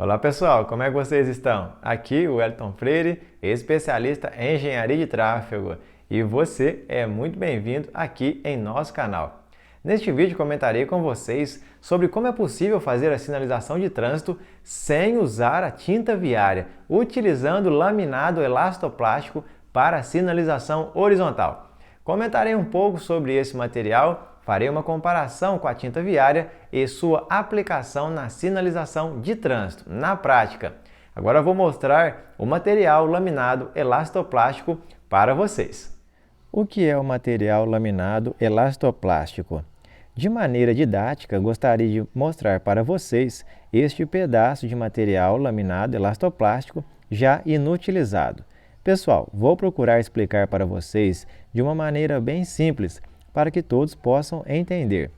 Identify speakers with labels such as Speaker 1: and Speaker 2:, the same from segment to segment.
Speaker 1: Olá pessoal, como é que vocês estão? Aqui o Wellington Freire, especialista em engenharia de tráfego, e você é muito bem-vindo aqui em nosso canal. Neste vídeo comentarei com vocês sobre como é possível fazer a sinalização de trânsito sem usar a tinta viária, utilizando laminado elastoplástico para a sinalização horizontal. Comentarei um pouco sobre esse material. Farei uma comparação com a tinta viária e sua aplicação na sinalização de trânsito, na prática. Agora vou mostrar o material laminado elastoplástico para vocês. O que é o material laminado elastoplástico? De maneira didática, gostaria de mostrar para vocês este pedaço de material laminado elastoplástico já inutilizado. Pessoal, vou procurar explicar para vocês de uma maneira bem simples, para que todos possam entender.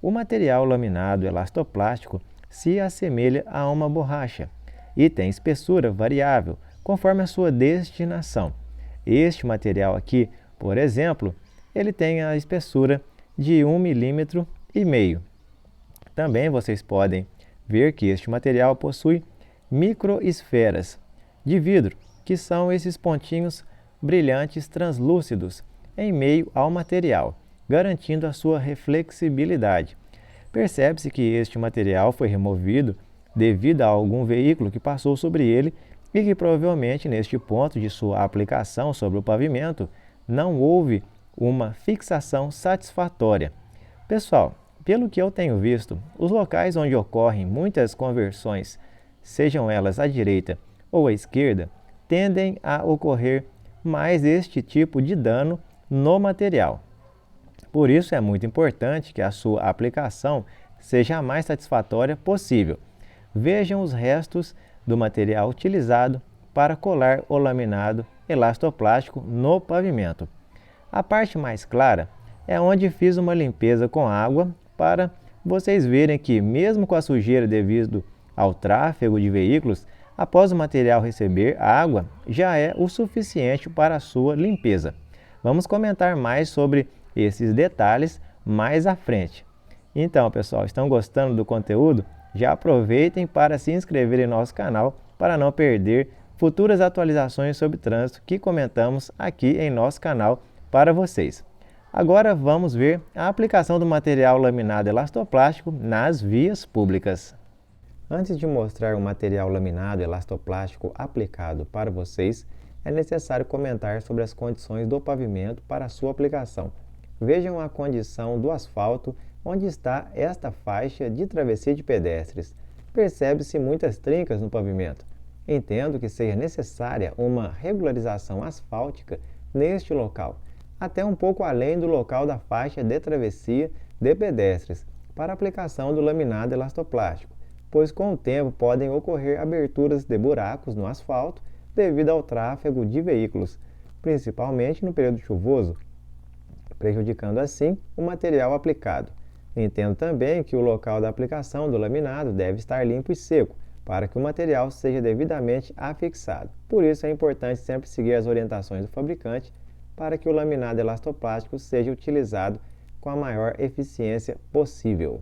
Speaker 1: O material laminado elastoplástico se assemelha a uma borracha e tem espessura variável conforme a sua destinação. Este material aqui, por exemplo, ele tem a espessura de 1,5 mm. Também vocês podem ver que este material possui microesferas de vidro, que são esses pontinhos brilhantes translúcidos em meio ao material, garantindo a sua reflexibilidade. Percebe-se que este material foi removido devido a algum veículo que passou sobre ele e que provavelmente neste ponto de sua aplicação sobre o pavimento não houve uma fixação satisfatória. Pessoal, pelo que eu tenho visto, os locais onde ocorrem muitas conversões, sejam elas à direita ou à esquerda, tendem a ocorrer mais este tipo de dano no material. Por isso é muito importante que a sua aplicação seja a mais satisfatória possível. Vejam os restos do material utilizado para colar o laminado elastoplástico no pavimento. A parte mais clara é onde fiz uma limpeza com água para vocês verem que, mesmo com a sujeira devido ao tráfego de veículos, após o material receber água, já é o suficiente para a sua limpeza. Vamos comentar mais sobre esses detalhes mais à frente. Então, pessoal, estão gostando do conteúdo? Já aproveitem para se inscrever em nosso canal para não perder futuras atualizações sobre trânsito que comentamos aqui em nosso canal para vocês. Agora vamos ver a aplicação do material laminado elastoplástico nas vias públicas. Antes de mostrar o material laminado elastoplástico aplicado para vocês, é necessário comentar sobre as condições do pavimento para a sua aplicação. Vejam a condição do asfalto onde está esta faixa de travessia de pedestres. Percebe-se muitas trincas no pavimento. Entendo que seja necessária uma regularização asfáltica neste local, até um pouco além do local da faixa de travessia de pedestres, para aplicação do laminado elastoplástico, pois com o tempo podem ocorrer aberturas de buracos no asfalto devido ao tráfego de veículos, principalmente no período chuvoso, prejudicando assim o material aplicado. Entendo também que o local da aplicação do laminado deve estar limpo e seco, para que o material seja devidamente afixado. Por isso é importante sempre seguir as orientações do fabricante para que o laminado elastoplástico seja utilizado com a maior eficiência possível.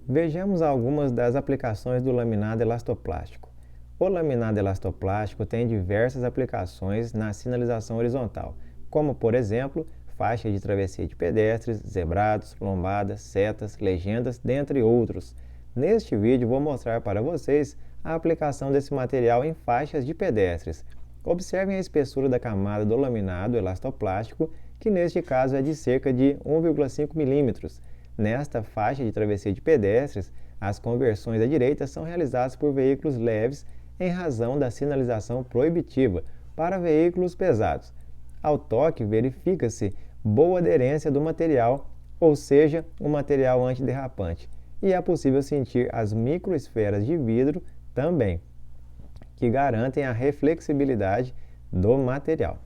Speaker 1: Vejamos algumas das aplicações do laminado elastoplástico. O laminado elastoplástico tem diversas aplicações na sinalização horizontal, como, por exemplo, faixa de travessia de pedestres, zebrados, lombadas, setas, legendas, dentre outros. Neste vídeo vou mostrar para vocês a aplicação desse material em faixas de pedestres. Observem a espessura da camada do laminado elastoplástico, que neste caso é de cerca de 1,5 mm. Nesta faixa de travessia de pedestres, as conversões à direita são realizadas por veículos leves em razão da sinalização proibitiva para veículos pesados. Ao toque, verifica-se boa aderência do material, ou seja, um material antiderrapante, e é possível sentir as microesferas de vidro também, que garantem a reflexibilidade do material.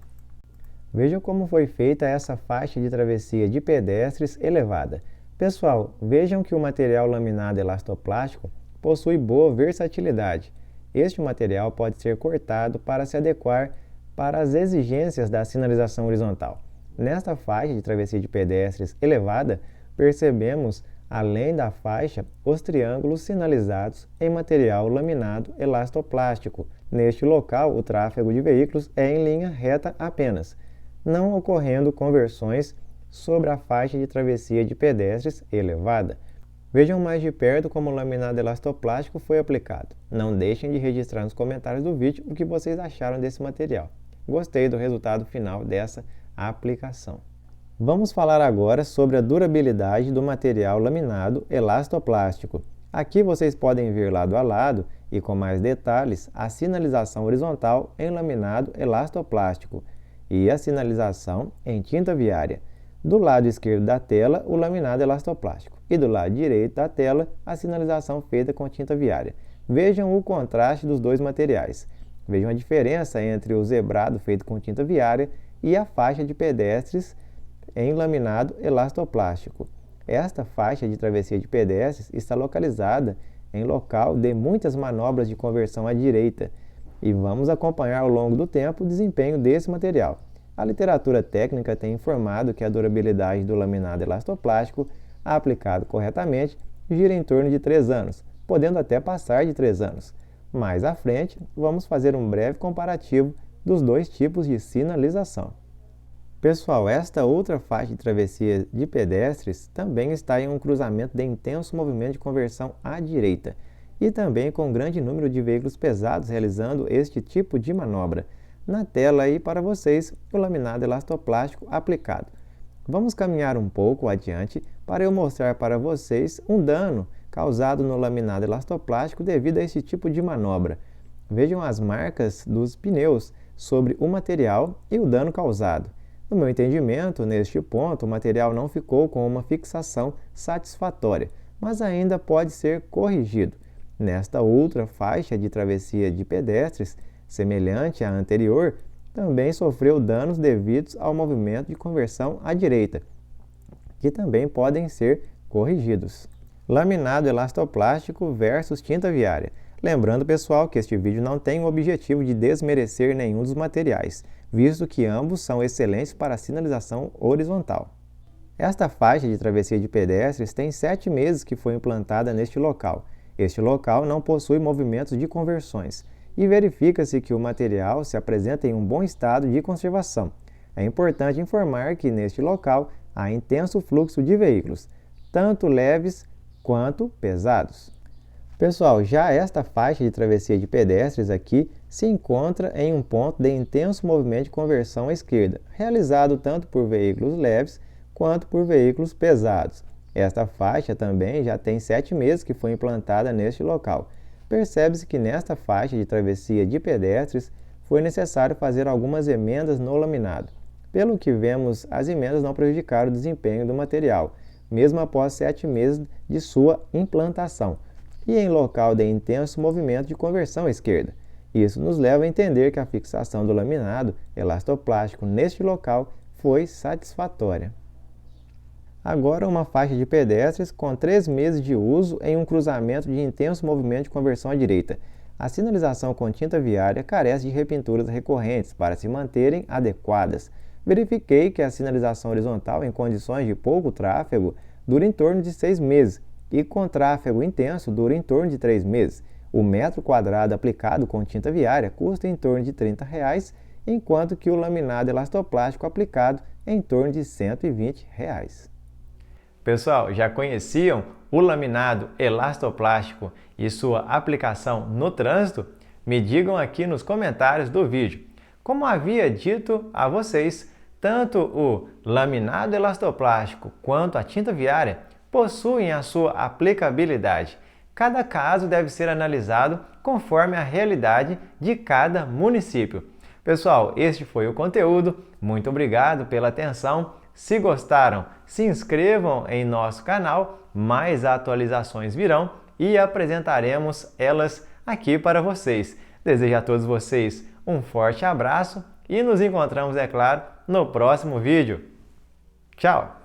Speaker 1: Vejam como foi feita essa faixa de travessia de pedestres elevada. Pessoal, vejam que o material laminado elastoplástico possui boa versatilidade. Este material pode ser cortado para se adequar para as exigências da sinalização horizontal. Nesta faixa de travessia de pedestres elevada, percebemos além da faixa, os triângulos sinalizados em material laminado elastoplástico. Neste local, o tráfego de veículos é em linha reta apenas, não ocorrendo conversões sobre a faixa de travessia de pedestres elevada. Vejam mais de perto como o laminado elastoplástico foi aplicado. Não deixem de registrar nos comentários do vídeo o que vocês acharam desse material. Gostei do resultado final dessa aplicação. Vamos falar agora sobre a durabilidade do material laminado elastoplástico. Aqui vocês podem ver lado a lado e com mais detalhes a sinalização horizontal em laminado elastoplástico e a sinalização em tinta viária. Do lado esquerdo da tela, o laminado elastoplástico e do lado direito da tela, a sinalização feita com tinta viária. Vejam o contraste dos dois materiais. Vejam a diferença entre o zebrado feito com tinta viária e a faixa de pedestres em laminado elastoplástico. Esta faixa de travessia de pedestres está localizada em local de muitas manobras de conversão à direita e vamos acompanhar ao longo do tempo o desempenho desse material. A literatura técnica tem informado que a durabilidade do laminado elastoplástico, aplicado corretamente, gira em torno de 3 anos, podendo até passar de 3 anos. Mais à frente, vamos fazer um breve comparativo dos dois tipos de sinalização. Pessoal, esta outra faixa de travessia de pedestres também está em um cruzamento de intenso movimento de conversão à direita e também com um grande número de veículos pesados realizando este tipo de manobra. Na tela aí para vocês o laminado elastoplástico aplicado. Vamos caminhar um pouco adiante para eu mostrar para vocês um dano causado no laminado elastoplástico devido a esse tipo de manobra. Vejam as marcas dos pneus sobre o material e o dano causado. No meu entendimento, neste ponto, o material não ficou com uma fixação satisfatória, mas ainda pode ser corrigido. Nesta outra faixa de travessia de pedestres, semelhante à anterior, também sofreu danos devidos ao movimento de conversão à direita, que também podem ser corrigidos. Laminado elastoplástico versus tinta viária. Lembrando, pessoal, que este vídeo não tem o objetivo de desmerecer nenhum dos materiais, visto que ambos são excelentes para a sinalização horizontal. Esta faixa de travessia de pedestres tem 7 meses que foi implantada neste local. Este local não possui movimentos de conversões e verifica-se que o material se apresenta em um bom estado de conservação. É importante informar que neste local há intenso fluxo de veículos, tanto leves quanto pesados. Pessoal, já esta faixa de travessia de pedestres aqui se encontra em um ponto de intenso movimento de conversão à esquerda, realizado tanto por veículos leves quanto por veículos pesados. Esta faixa também já tem 7 meses que foi implantada neste local. Percebe-se que nesta faixa de travessia de pedestres foi necessário fazer algumas emendas no laminado. Pelo que vemos, as emendas não prejudicaram o desempenho do material, mesmo após 7 meses de sua implantação, e em local de intenso movimento de conversão à esquerda. Isso nos leva a entender que a fixação do laminado elastoplástico neste local foi satisfatória. Agora uma faixa de pedestres com 3 meses de uso em um cruzamento de intenso movimento de conversão à direita. A sinalização com tinta viária carece de repinturas recorrentes para se manterem adequadas. Verifiquei que a sinalização horizontal em condições de pouco tráfego dura em torno de 6 meses e com tráfego intenso dura em torno de 3 meses. O metro quadrado aplicado com tinta viária custa em torno de R$ 30, enquanto que o laminado elastoplástico aplicado é em torno de R$ 120. Pessoal, já conheciam o laminado elastoplástico e sua aplicação no trânsito? Me digam aqui nos comentários do vídeo. Como havia dito a vocês, tanto o laminado elastoplástico quanto a tinta viária possuem a sua aplicabilidade. Cada caso deve ser analisado conforme a realidade de cada município. Pessoal, este foi o conteúdo. Muito obrigado pela atenção. Se gostaram, se inscrevam em nosso canal. Mais atualizações virão e apresentaremos elas aqui para vocês. Desejo a todos vocês um forte abraço e nos encontramos, é claro, no próximo vídeo. Tchau!